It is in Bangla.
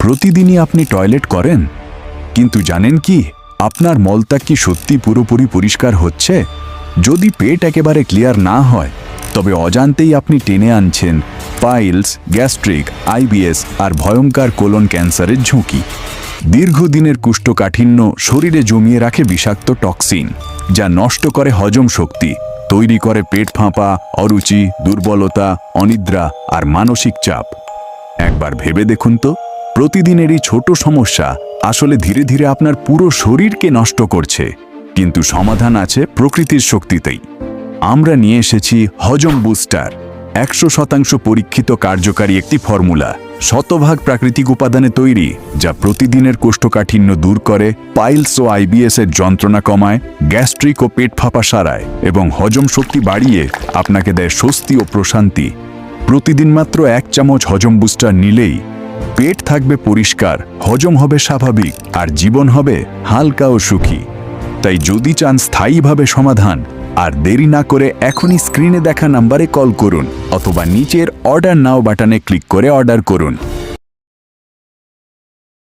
প্রতিদিনই আপনি টয়লেট করেন, কিন্তু জানেন কি আপনার মলত্যাগ কি সত্যি পুরোপুরি পরিষ্কার হচ্ছে? যদি পেট একেবারে ক্লিয়ার না হয়, তবে অজান্তেই আপনি টেনে আনছেন পাইলস, গ্যাস্ট্রিক, আইবিএস আর ভয়ঙ্কর কোলন ক্যান্সারের ঝুঁকি। দীর্ঘদিনের কোষ্ঠকাঠিন্য শরীরে জমিয়ে রাখে বিষাক্ত টক্সিন, যা নষ্ট করে হজম শক্তি, তৈরি করে পেট ফাঁপা, অরুচি, দুর্বলতা, অনিদ্রা আর মানসিক চাপ। একবার ভেবে দেখুন তো, প্রতিদিনের এই ছোট সমস্যা আসলে ধীরে ধীরে আপনার পুরো শরীরকে নষ্ট করছে। কিন্তু সমাধান আছে প্রকৃতির শক্তিতেই। আমরা নিয়ে এসেছি হজম বুস্টার, 100% পরীক্ষিত কার্যকারী একটি ফর্মুলা, শতভাগ প্রাকৃতিক উপাদানে তৈরি, যা প্রতিদিনের কোষ্ঠকাঠিন্য দূর করে, পাইলস ও আইবিএস এর যন্ত্রণা কমায়, গ্যাস্ট্রিক ও পেট ফাঁপা সারায় এবং হজম শক্তি বাড়িয়ে আপনাকে দেয় স্বস্তি ও প্রশান্তি। প্রতিদিন মাত্র 1 চামচ হজম বুস্টার নিলেই পেট থাকবে পরিষ্কার, হজম হবে স্বাভাবিক আর জীবন হবে হালকা ও সুখী। তাই যদি চান স্থায়ীভাবে সমাধান, আর দেরি না করে এখনই স্ক্রিনে দেখা নাম্বারে কল করুন অথবা নিচের অর্ডার নাও বাটনে ক্লিক করে অর্ডার করুন।